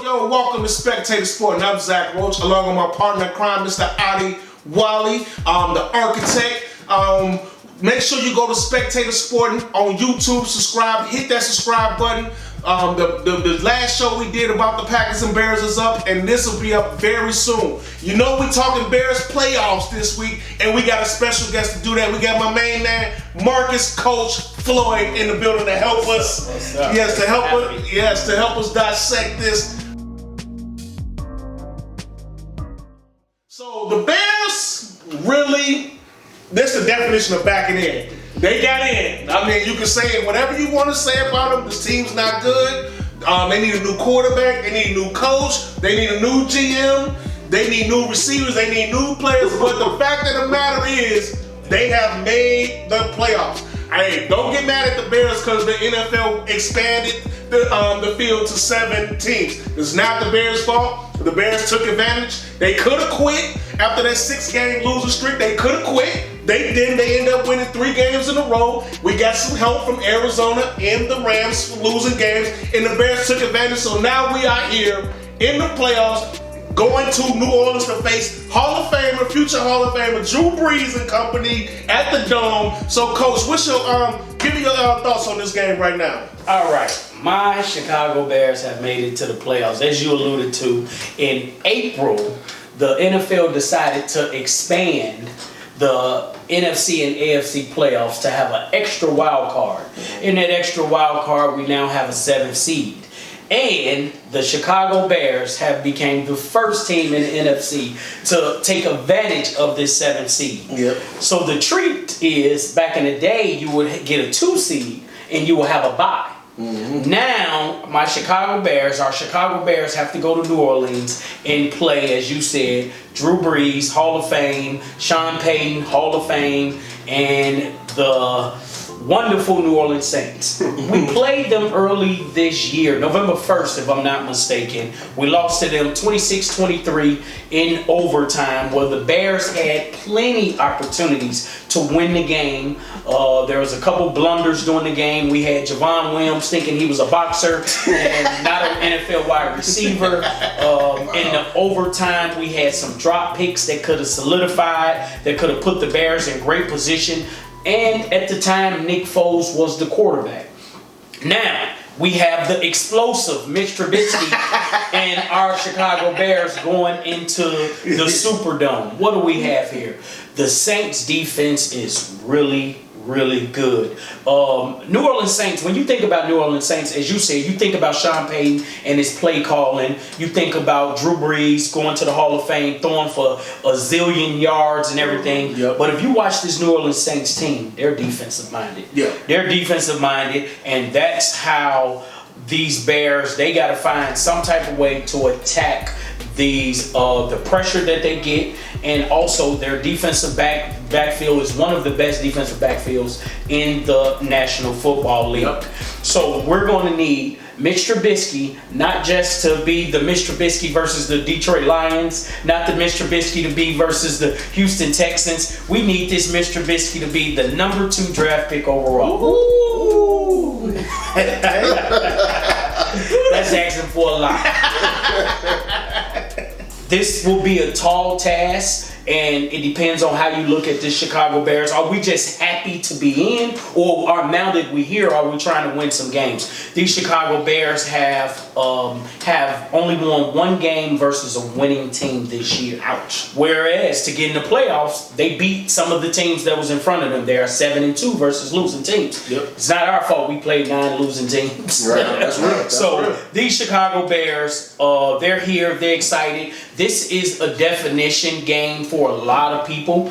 Yo, welcome to Spectator Sporting. I'm Zach Roach, along with my partner in crime, Mr. Ali Wally, the architect. Make sure you go to Spectator Sporting on YouTube, subscribe, hit that subscribe button. The last show we did about the Packers and Bears is up, and this will be up very soon. You know we talking Bears playoffs this week, and we got a special guest to do that. We got my main man, Marcus Coach Floyd, in the building to help us. Yes, to help us dissect this. So the Bears really, that's the definition of backing in. They got in. I mean, you can say whatever you want to say about them. This team's not good. They need a new quarterback. They need a new coach. They need a new GM. They need new receivers. They need new players. But the fact of the matter is, they have made the playoffs. Hey, don't get mad at the Bears because the NFL expanded the field to 7 teams. It's not the Bears' fault. The Bears took advantage. They could have quit after that 6-game losing streak. They could have quit. They didn't. They ended up winning 3 games in a row. We got some help from Arizona and the Rams for losing games, and the Bears took advantage. So now we are here in the playoffs, going to New Orleans to face Hall of Famer, future Hall of Famer Drew Brees and company at the Dome. So, Coach, what's your give me your thoughts on this game right now? All right. My Chicago Bears have made it to the playoffs. As you alluded to, in April, the NFL decided to expand the NFC and AFC playoffs to have an extra wild card. In that extra wild card, we now have a 7th seed. And the Chicago Bears have become the first team in the NFC to take advantage of this 7th seed. Yep. So the treat is, back in the day, you would get a 2 seed and you will have a bye. Mm-hmm. Now, our Chicago Bears have to go to New Orleans and play, as you said, Drew Brees, Hall of Fame, Sean Payton, Hall of Fame, and the wonderful New Orleans Saints. We played them early this year, November 1st, if I'm not mistaken. We lost to them 26-23 in overtime, where the Bears had plenty opportunities to win the game. There was a couple blunders during the game. We had Javon Williams thinking he was a boxer and not an NFL wide receiver. In the overtime, we had some drop picks that could have solidified, that could have put the Bears in great position. And at the time, Nick Foles was the quarterback. Now, we have the explosive Mitch Trubisky and our Chicago Bears going into the Superdome. What do we have here? The Saints defense is really good. New Orleans Saints, when you think about New Orleans Saints, as you said, you think about Sean Payton and his play calling. You think about Drew Brees going to the Hall of Fame, throwing for a zillion yards and everything. Yep. But if you watch this New Orleans Saints team, they're defensive minded. Yeah. They're defensive minded, and that's how these Bears, they got to find some type of way to attack these the pressure that they get, and also their defensive backfield is one of the best defensive backfields in the National Football League. Yep. So we're going to need Mitch Trubisky, not just to be the Mitch Trubisky versus the Detroit Lions, not the Mitch Trubisky to be versus the Houston Texans. We need this Mitch Trubisky to be the number 2 draft pick overall. Ooh. That's asking for a lot. This will be a tall task, and it depends on how you look at the Chicago Bears. Are we just happy to be in, or now that we're here, are we trying to win some games? These Chicago Bears have only won 1 game versus a winning team this year. Ouch. Whereas to get in the playoffs, they beat some of the teams that was in front of them. They are 7-2 versus losing teams. Yep. It's not our fault we played 9 losing teams. Right. That's real. That's real. These Chicago Bears, they're here. They're excited. This is a definition game for a lot of people.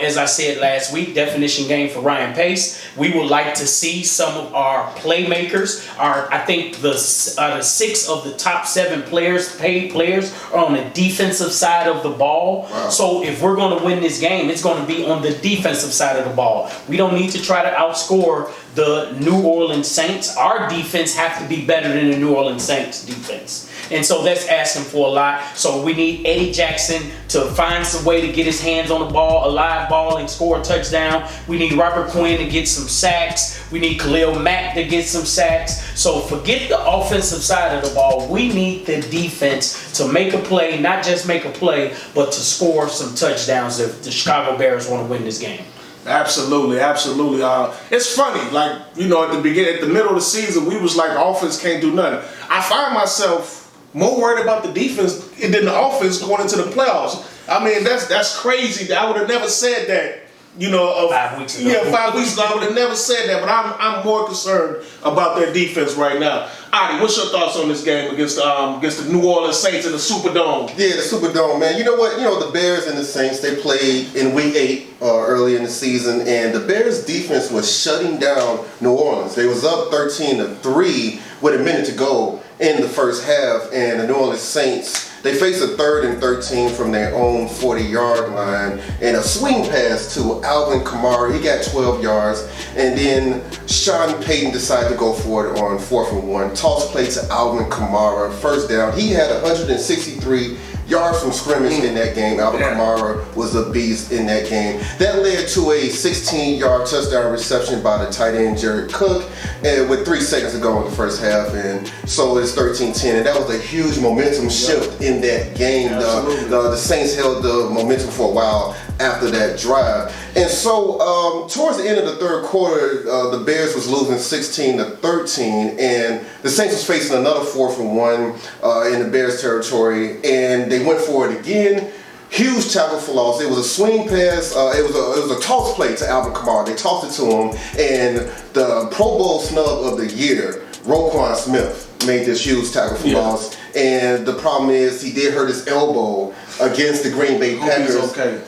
As I said last week, definition game for Ryan Pace. We would like to see some of our playmakers. I think the 6 of the top 7 paid players are on the defensive side of the ball. Wow. So if we're going to win this game, it's going to be on the defensive side of the ball. We don't need to try to outscore the New Orleans Saints, our defense have to be better than the New Orleans Saints defense. And so that's asking for a lot. So we need Eddie Jackson to find some way to get his hands on the ball, a live ball, and score a touchdown. We need Robert Quinn to get some sacks. We need Khalil Mack to get some sacks. So forget the offensive side of the ball. We need the defense to make a play, not just make a play, but to score some touchdowns if the Chicago Bears want to win this game. Absolutely, absolutely. It's funny, like, you know, at the middle of the season, we was like, offense can't do nothing. I find myself more worried about the defense than the offense going into the playoffs. I mean, that's crazy. I would have never said that, you know, 5 weeks ago. Yeah, 5 weeks ago, I would have never said that, but I'm more concerned about their defense right now. Adi, what's your thoughts on this game against the New Orleans Saints in the Superdome? Yeah, the Superdome, man. You know what? You know, the Bears and the Saints, they played in Week 8 early in the season, and the Bears' defense was shutting down New Orleans. They was up 13-3 with a minute to go in the first half, and the New Orleans Saints, they faced a 3rd and 13 from their own 40-yard line, and a swing pass to Alvin Kamara. He got 12 yards, and then Sean Payton decided to go for it on 4th and 1. Toss play to Alvin Kamara, first down. He had 163 yards from scrimmage in that game. Alvin Kamara was a beast in that game. That led to a 16-yard touchdown reception by the tight end Jared Cook, and with 3 seconds to go in the first half, and so it's 13-10, and that was a huge momentum shift in that game. The Saints held the momentum for a while after that drive, and so towards the end of the third quarter, the Bears was losing 16-13, and the Saints was facing another 4th and 1 in the Bears territory, and they went for it again. Huge tackle for loss. It was a swing pass. It was a toss play to Alvin Kamara. They tossed it to him, and the Pro Bowl snub of the year, Roquan Smith, made this huge tackle for loss. And the problem is he did hurt his elbow against the Green Bay Packers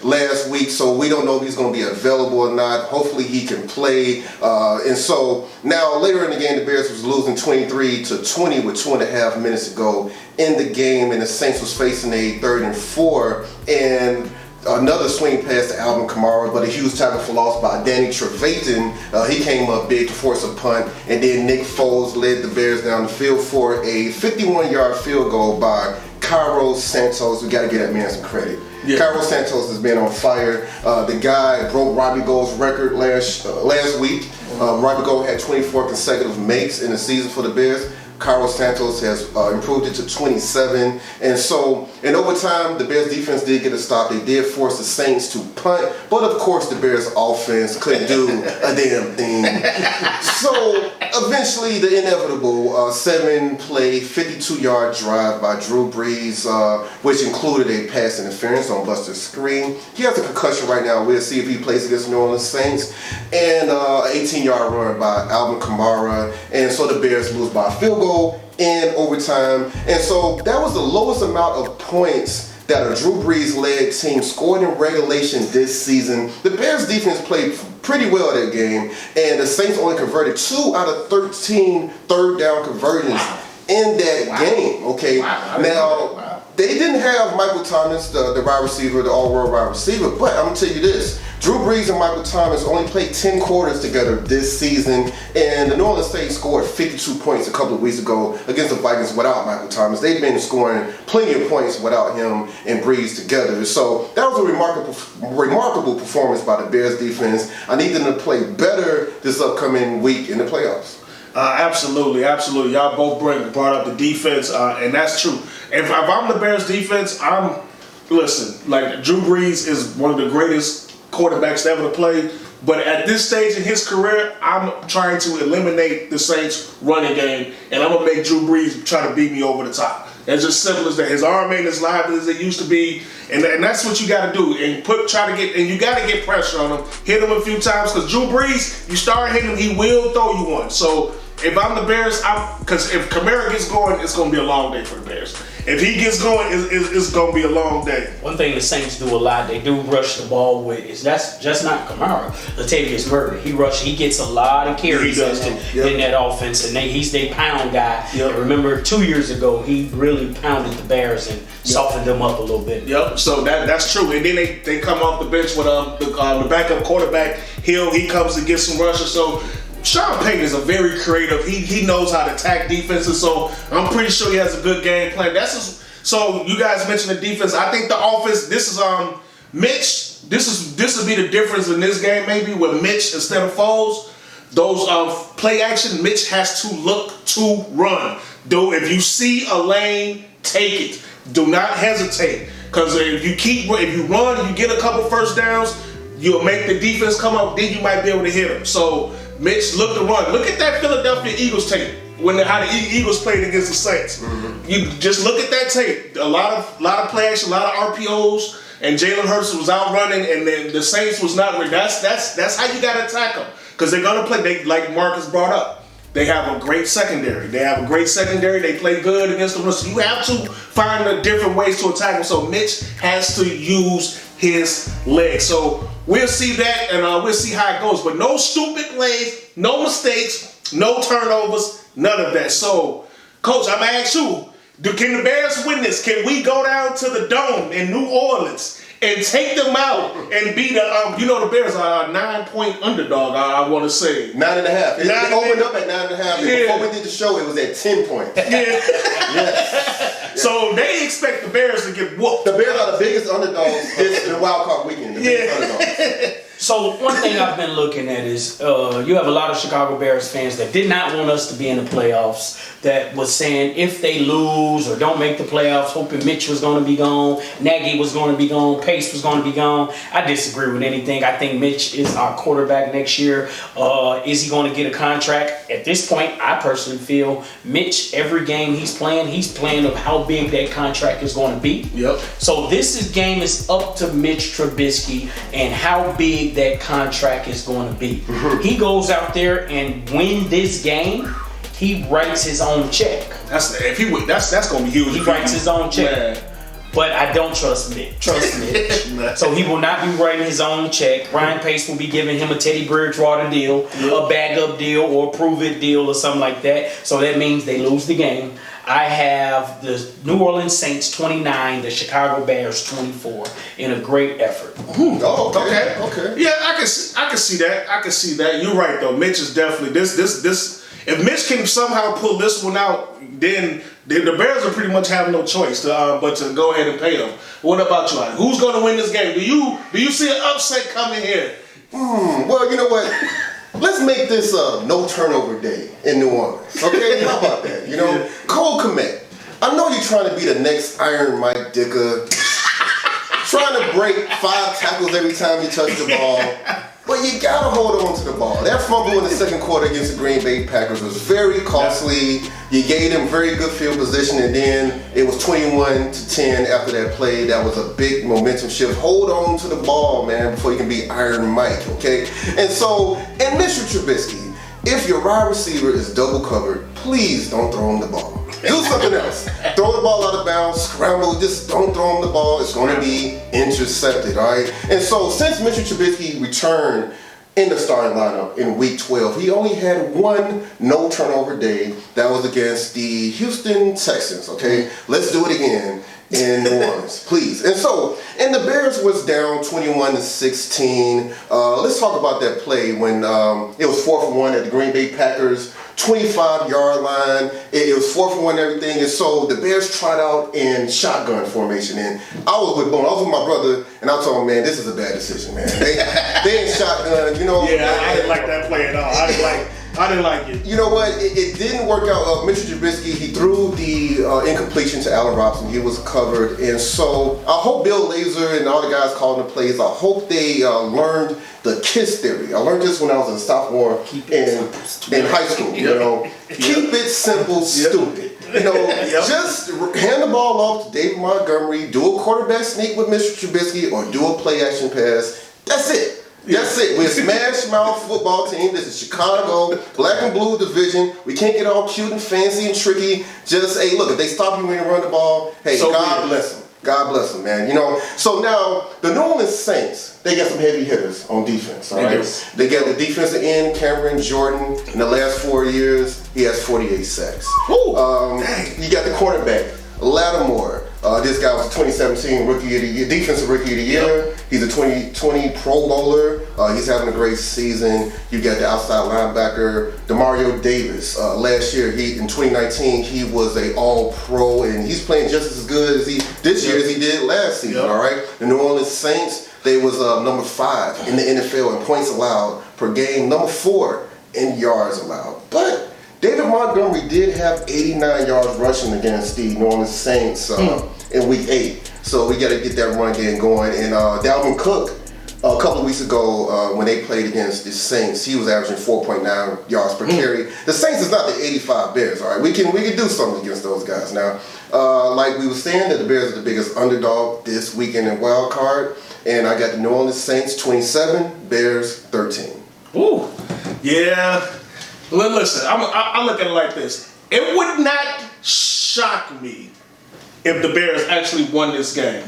last week, so we don't know if he's going to be available or not. Hopefully he can play. And so now later in the game, the Bears was losing 23-20 with 2.5 minutes to go in the game, and the Saints was facing a 3rd and 4, and another swing pass to Alvin Kamara, but a huge tackle for loss by Danny Trevathan. He came up big to force a punt, and then Nick Foles led the Bears down the field for a 51-yard field goal by Cairo Santos. We got to give that man some credit. Cairo Santos has been on fire. The guy broke Robbie Gould's record last week. Robbie Gould had 24 consecutive makes in the season for the Bears. Carlos Santos has improved it to 27. And so in overtime, the Bears defense did get a stop. They did force the Saints to punt. But of course, the Bears offense couldn't do a damn thing. So eventually, the inevitable 7-play, 52-yard drive by Drew Brees, which included a pass interference on Buster Screen. He has a concussion right now. We'll see if he plays against the New Orleans Saints. And an 18-yard run by Alvin Kamara. And so the Bears lose by a field goal in overtime. And so that was the lowest amount of points that a Drew Brees-led team scored in regulation this season. The Bears defense played pretty well that game, and the Saints only converted 2 out of 13 third down conversions in that game. Okay, now they didn't have Michael Thomas, the wide receiver, the all-world wide receiver, but I'm gonna tell you this. Drew Brees and Michael Thomas only played 10 quarters together this season, and the New Orleans Saints scored 52 points a couple of weeks ago against the Vikings without Michael Thomas. They've been scoring plenty of points without him and Brees together. So that was a remarkable performance by the Bears defense. I need them to play better this upcoming week in the playoffs. Absolutely. Y'all both brought up the defense, and that's true. If I'm the Bears defense, like Drew Brees is one of the greatest quarterbacks to ever play, but at this stage in his career, I'm trying to eliminate the Saints running game, and I'm gonna make Drew Brees try to beat me over the top. It's just simple as that. His arm ain't as lively as it used to be, and that's what you got to do. And you got to get pressure on him, hit him a few times, because Drew Brees, you start hitting him, he will throw you one. So if I'm the Bears, because if Kamara gets going, it's gonna be a long day for the Bears. If he gets going, it's going to be a long day. One thing the Saints do a lot, they do rush the ball with, that's just not Kamara, Latavius Murray. He gets a lot of carries in that offense, and he's their pound guy. And remember, 2 years ago, he really pounded the Bears and softened them up a little bit. So that's true. And then they come off the bench with the backup quarterback, Hill. He comes to get some rushes. So Sean Payton is a very creative. He knows how to attack defenses, so I'm pretty sure he has a good game plan. So you guys mentioned the defense. I think the offense. This is Mitch. This would be the difference in this game maybe with Mitch instead of Foles. Those play action. Mitch has to look to run. If you see a lane, take it. Do not hesitate. Because if you run, you get a couple first downs, you'll make the defense come up, then you might be able to hit them. So Mitch, look to run. Look at that Philadelphia Eagles tape how the Eagles played against the Saints. Mm-hmm. You just look at that tape. A lot of play action, a lot of RPOs, and Jalen Hurts was out running, and then the Saints was not. That's how you got to attack them because they're gonna play. They, like Marcus brought up. They have a great secondary. They play good against the run. So you have to find different ways to attack them. So Mitch has to use his legs. So we'll see that, and we'll see how it goes. But no stupid plays, no mistakes, no turnovers, none of that. So, Coach, I'm going to ask you, can the Bears win this? Can we go down to the Dome in New Orleans and take them out and be the, the Bears are a 9-point underdog, I want to say. 9.5. It opened up at 9.5. Yeah. Before we did the show, it was at 10 points. Yeah. Yes. So they expect the Bears to get whooped. The Bears are the biggest underdogs in the wildcard weekend. The biggest underdogs. So one thing I've been looking at is you have a lot of Chicago Bears fans that did not want us to be in the playoffs, that was saying if they lose or don't make the playoffs, hoping Mitch was going to be gone, Nagy was going to be gone, Pace was going to be gone. I disagree with anything. I think Mitch is our quarterback next year. Is he going to get a contract? At this point, I personally feel Mitch, every game he's playing of how big that contract is going to be. Yep. So this game is up to Mitch Trubisky and how big that contract is going to be. Mm-hmm. He goes out there and win this game, he writes his own check. That's going to be huge. He writes his own check. Man. But I don't trust Mitch. So he will not be writing his own check. Ryan Pace will be giving him a Teddy Bridgewater deal, a backup deal, or a prove-it deal or something like that. So that means they lose the game. I have the New Orleans Saints 29, the Chicago Bears 24 in a great effort. Oh, okay. Yeah, I can see that. You're right though. Mitch is definitely this. If Mitch can somehow pull this one out, then the Bears will pretty much have no choice but to go ahead and pay him. What about you? Who's going to win this game? Do you see an upset coming here? Well, you know what? Let's make this a no turnover day in New Orleans. Okay, how about that? Cole Kmet. I know you're trying to be the next Iron Mike Dicker, trying to break 5 tackles every time you touch the ball. But you gotta hold on to the ball. That fumble in the second quarter against the Green Bay Packers was very costly. You gave them very good field position, and then it was 21-10 after that play. That was a big momentum shift. Hold on to the ball, man, before you can be Iron Mike, okay? And Mr. Trubisky, if your wide receiver is double covered, please don't throw him the ball. Do something else. Throw the ball out of bounds, scramble, just don't throw him the ball. It's going to be intercepted, all right? And so since Mr. Trubisky returned in the starting lineup in week 12, he only had one no turnover day. That was against the Houston Texans, okay? Let's do it again in New Orleans, please. And the Bears was down 21-16. Let's talk about that play when it was 4th and 1 at the Green Bay Packers 25-yard line. It was 4th and 1 and everything. And so the Bears tried out in shotgun formation. And I was with my brother, and I told him, man, this is a bad decision, man. They ain't shotgun, Yeah, I didn't like that play at all. I didn't like it. You know what? It didn't work out. Mr. Trubisky, he threw the incompletion to Allen Robinson. He was covered. And so I hope Bill Lazor and all the guys calling the plays, I hope they learned the KISS theory. I learned this when I was a sophomore in high school. Keep it simple, stupid. Just hand the ball off to David Montgomery, do a quarterback sneak with Mr. Trubisky, or do a play action pass. That's it. That's it. We're a smash mouth football team. This is Chicago, black and blue division. We can't get all cute and fancy and tricky. Just, hey, look, if they stop you when you run the ball, hey, so God bless them. God bless them, man. So now the New Orleans Saints, they got some heavy hitters on defense. All right, they got the defensive end, Cameron Jordan. In the last 4 years, he has 48 sacks. You got the cornerback, Lattimore. This guy was a 2017 Rookie of the Year, Defensive Rookie of the Year. He's a 2020 Pro Bowler. He's having a great season. You got the outside linebacker, Demario Davis. Last year, in 2019, he was a All-Pro, and he's playing just as good this year as he did last season. All right, the New Orleans Saints. They was number 5 in the NFL in points allowed per game, number 4 in yards allowed. But David Montgomery did have 89 yards rushing against the New Orleans Saints in Week 8. So we got to get that run game going. And Dalvin Cook, a couple of weeks ago when they played against the Saints, he was averaging 4.9 yards per carry. The Saints is not the 85 Bears, all right? We can do something against those guys. Now, like we were saying, that the Bears are the biggest underdog this weekend in wildcard. And I got the New Orleans Saints 27, Bears 13. Ooh, yeah. Listen, I look at it like this. It would not shock me if the Bears actually won this game.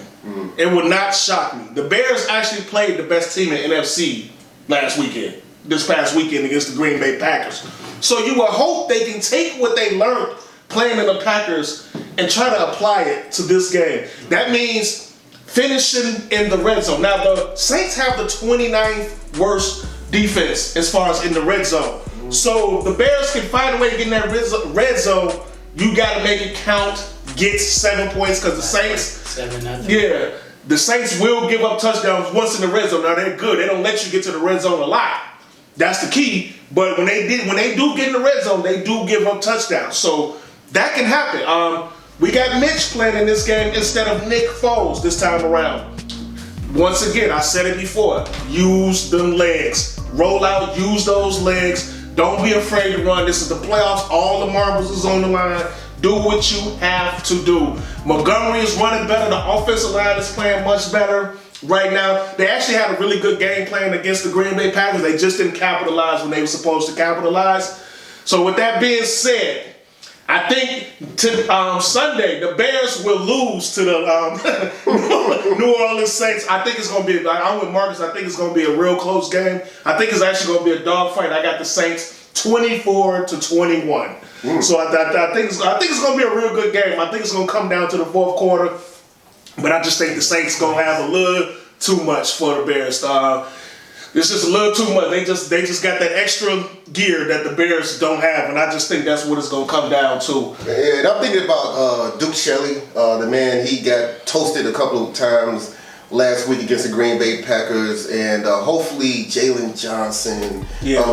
It would not shock me. The Bears actually played the best team in NFC this past weekend against the Green Bay Packers. So you would hope they can take what they learned playing in the Packers and try to apply it to this game. That means finishing in the red zone. Now, the Saints have the 29th worst defense as far as in the red zone. So the Bears can find a way to get in that red zone. You got to make it count, get 7 points, because the Saints, 7-0. the Saints will give up touchdowns once in the red zone. Now they're good; they don't let you get to the red zone a lot. That's the key. But when they do get in the red zone, they do give up touchdowns. So that can happen. We got Mitch playing in this game instead of Nick Foles this time around. Once again, I said it before: use them legs, roll out, use those legs. Don't be afraid to run. This is the playoffs. All the marbles is on the line. Do what you have to do. Montgomery is running better. The offensive line is playing much better right now. They actually had a really good game plan against the Green Bay Packers. They just didn't capitalize when they were supposed to capitalize. So with that being said, I think Sunday the Bears will lose to the New Orleans Saints. I think it's going to be, I'm with Marcus, I think it's going to be a real close game. I think it's actually going to be a dogfight. I got the Saints 24-21. So I think it's going to be a real good game. I think it's going to come down to the fourth quarter. But I just think the Saints going to have a little too much for the Bears. It's just a little too much. They just got that extra gear that the Bears don't have, and I just think that's what it's gonna come down to. And I'm thinking about Duke Shelley, the man. He got toasted a couple of times last week against the Green Bay Packers, and hopefully Jalen Johnson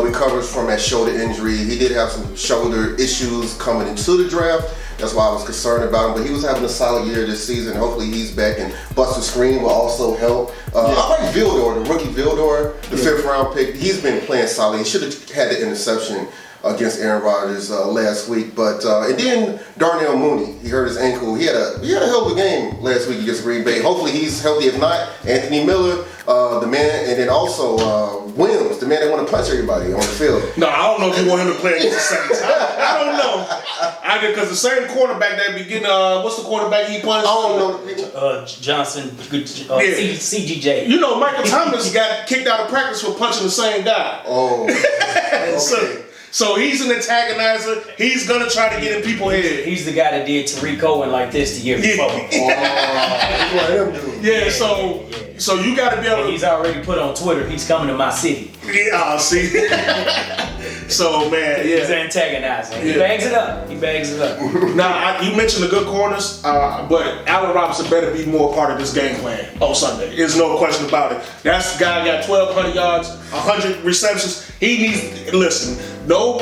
recovers from that shoulder injury. He did have some shoulder issues coming into the draft. That's why I was concerned about him, but he was having a solid year this season. Hopefully he's back, and Buster Screen will also help. I like Vildor, the rookie Vildor, the 5th round pick. He's been playing solid. He should have had the interception against Aaron Rodgers last week, but and then Darnell Mooney, he hurt his ankle. He had a hell of a game last week against Green Bay. Hopefully he's healthy. If not, Anthony Miller, the man, and then also Williams, the man that want to punch everybody on the field. No, I don't know if you want him to play against the Saints. I don't know. Because the same quarterback that be getting, what's the quarterback he punched? I don't know. Johnson, CGJ. You know, Michael Thomas got kicked out of practice for punching the same guy. Oh, okay. So he's an antagonizer. He's gonna try to get in people's head. He's the guy that did Tariq Cohen like this the year before. So you got to be able to. And he's already put on Twitter, he's coming to my city. Yeah, see. So man, He's antagonizing. He bags it up. Now you mentioned the good corners, but Allen Robinson better be more part of this game plan on Sunday. There's no question about it. That's the guy got 1,200 yards, 100 receptions. He needs no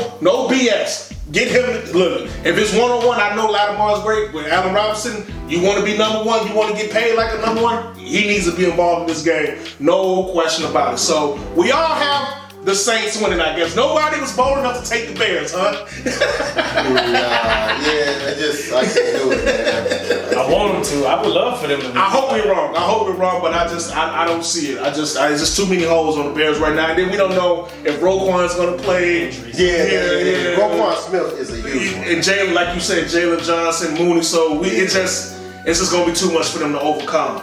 BS. Get him. Look, if it's one-on-one, I know Lattimore's great. But Allen Robinson, you want to be number one. You want to get paid like a number one. He needs to be involved in this game. No question about it. So we all have the Saints winning, I guess. Nobody was bold enough to take the Bears, huh? I can't do it, man. I want them to. I would love for them to win. I hope we're wrong, but I don't see it. It's just too many holes on the Bears right now. And then we don't know if Roquan's gonna play. Yeah. Roquan Smith is a huge one. And Jalen, like you said, Jalen Johnson, Mooney. So it's just gonna be too much for them to overcome.